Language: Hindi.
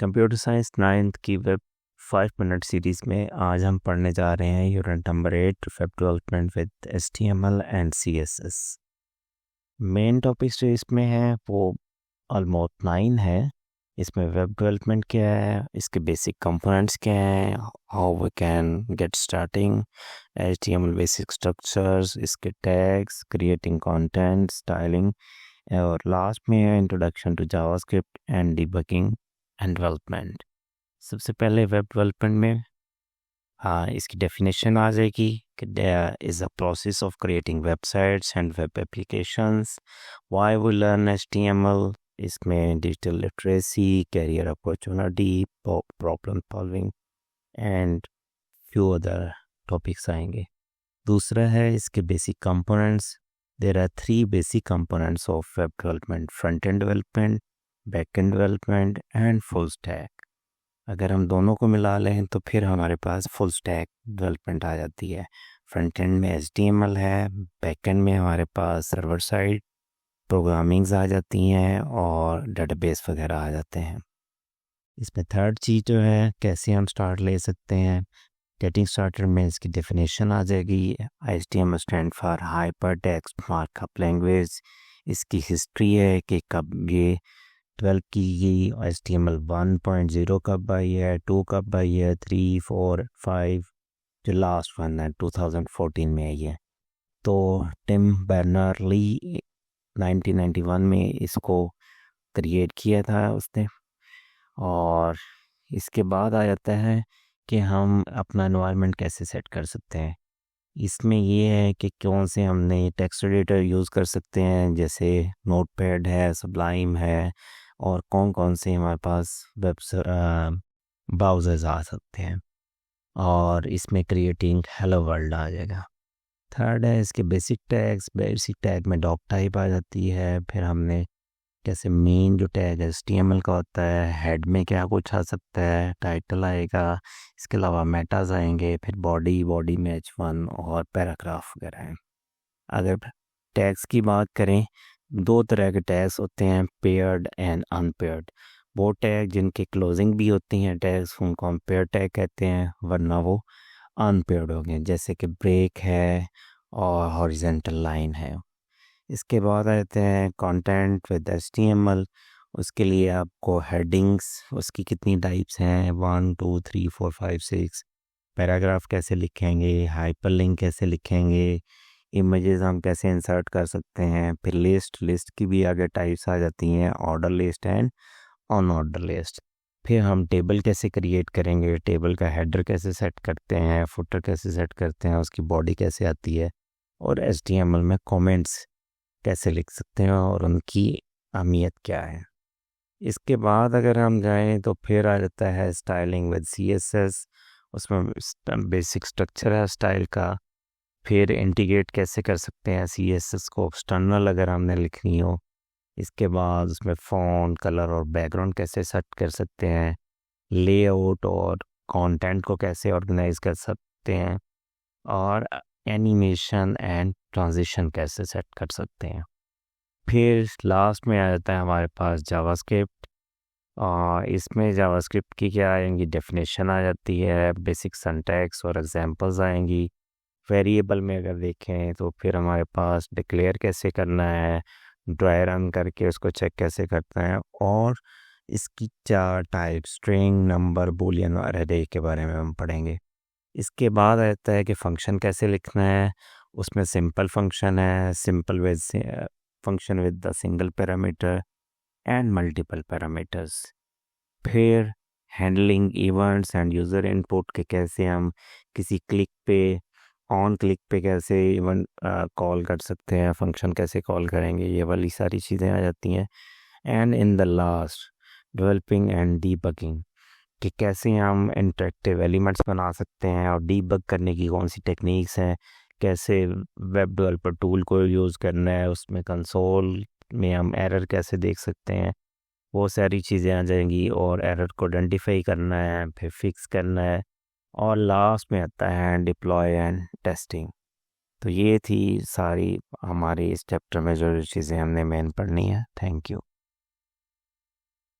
कंप्यूटर साइंस 9th की वेब 5 मिनट सीरीज़ में आज हम पढ़ने जा रहे हैं unit number 8 web development with HTML and CSS। Main topics जो इसमें है वो ऑलमोस्ट 9 है। इसमें वेब डेवलपमेंट क्या है, इसके बेसिक कंपोनेंट्स क्या हैं, how we can get starting, HTML basic structures, इसके टैग्स, क्रिएटिंग कंटेंट, स्टाइलिंग, और लास्ट में है introduction to JavaScript and debugging and development. सबसे पहले वेब डेवलपमेंट में इसकी डेफिनेशन आ जाएगी कि is a process of creating websites and web applications. Why we learn HTML, इसमें digital literacy, career opportunity, problem solving and few other topics आएंगे। दूसरा है इसके basic components. There are 3 basic components of web development: front end development, back end development and full stack. अगर हम दोनों को मिला लें तो फिर हमारे पास फुल स्टैक डेवलपमेंट आ जाती है। फ्रंट एंड में HTML है, बैक एंड में हमारे पास सर्वर साइड प्रोग्रामिंग्स आ जाती हैं और डेटाबेस वगैरह आ जाते हैं। इसमें थर्ड चीज़ जो है कैसे हम स्टार्ट ले सकते हैं। गेटिंग स्टार्टेड में इसकी डेफिनेशन आ जाएगी। HTML stand for hyper text markup language. इसकी हिस्ट्री है कि कब ये 12 की गई, HTML 1.0 कब आई है, 2 कब आई है, 3, 4, 5, जो लास्ट वन है 2014 में आई है। तो टिम बर्नर्ली 1991 में इसको क्रिएट किया था उसने। और इसके बाद आ जाता है कि हम अपना एनवायरनमेंट कैसे सेट कर सकते हैं। इसमें ये है कि कौन से हमने टेक्स्ट एडिटर यूज़ कर सकते हैं, जैसे नोटपैड है, सबलाइम है, और कौन कौन से हमारे पास वेब ब्राउज़र्स आ सकते हैं। और इसमें क्रिएटिंग हेलो वर्ल्ड आ जाएगा। थर्ड है इसके बेसिक टैग्स। बेसिक टैग में डॉक टाइप आ जाती है। फिर हमने कैसे मेन जो टैग है HTML का होता है, हेड में क्या कुछ आ सकता है, टाइटल आएगा, इसके अलावा मेटाज आएंगे, फिर बॉडी में H1 और पैराग्राफ वगैरह हैं। अगर टैग्स की बात करें, 2 तरह के टैग्स होते हैं, पेयर्ड एंड अनपेयर्ड। वो टैग जिनके क्लोजिंग भी होती हैं टैग्स, उनको हम पेयर टैग कहते हैं, वरना वो अनपेयर्ड हो गए, जैसे कि ब्रेक है और हॉरिजेंटल लाइन है। इसके बाद आते हैं कंटेंट विद HTML। उसके लिए आपको हेडिंग्स, उसकी कितनी टाइप्स हैं, 1, 2, 3, 4, 5, 6। पैराग्राफ कैसे लिखेंगे, हाइपरलिंक कैसे लिखेंगे, इमेजेस हम कैसे इंसर्ट कर सकते हैं। फिर लिस्ट की भी आगे टाइप्स आ जाती हैं, order list and unordered list. फिर हम टेबल कैसे क्रिएट करेंगे, टेबल का हेडर कैसे सेट करते हैं, फुटर कैसे सेट करते हैं, उसकी बॉडी कैसे आती है, और HTML में कमेंट्स कैसे लिख सकते हैं और उनकी अहमियत क्या है। इसके बाद अगर हम जाएं तो फिर आ जाता है स्टाइलिंग विद CSS। उसमें बेसिक स्ट्रक्चर है स्टाइल का। फिर इंटीग्रेट कैसे कर सकते हैं CSS को एक्सटर्नल अगर हमने लिखनी हो। इसके बाद उसमें फ़ॉन्ट, कलर और बैकग्राउंड कैसे सेट कर सकते हैं। लेआउट और कंटेंट को कैसे ऑर्गेनाइज कर सकते हैं, और एनिमेशन एंड ट्रांजिशन कैसे सेट कर सकते हैं। फिर लास्ट में आ जाता है हमारे पास जावास्क्रिप्ट। इसमें जावास्क्रिप्ट की क्या आएंगी, डेफिनेशन आ जाती है, बेसिक सिंटैक्स और एग्जांपल्स आएंगी। वेरिएबल में अगर देखें तो फिर हमारे पास डिक्लेयर कैसे करना है, ड्राई रन करके उसको चेक कैसे करते हैं, और इसकी 4 टाइप, स्ट्रिंग, नंबर, बूलियन और अरे के बारे में हम पढ़ेंगे। इसके बाद आता है कि फंक्शन कैसे लिखना है। उसमें सिंपल फंक्शन है, simple with function with the single parameter and multiple parameters. फिर handling events and user input के कैसे हम किसी क्लिक पे, ऑन क्लिक पे कैसे इवेंट कॉल कर सकते हैं, फंक्शन कैसे कॉल करेंगे, ये वाली सारी चीज़ें आ जाती हैं। And in the last developing and debugging, कि कैसे हम इंटरेक्टिव एलिमेंट्स बना सकते हैं और डीबग करने की कौन सी टेक्निक्स हैं, कैसे वेब डेवलपर टूल को यूज़ करना है, उसमें कंसोल में हम एरर कैसे देख सकते हैं, वो सारी चीज़ें आ जाएंगी। और एरर को आइडेंटिफाई करना है, फिर फिक्स करना है, और लास्ट में आता है डिप्लॉय एंड टेस्टिंग। तो ये थी सारी हमारी इस चैप्टर में जो चीज़ें हमने मेन पढ़नी है। Thank you.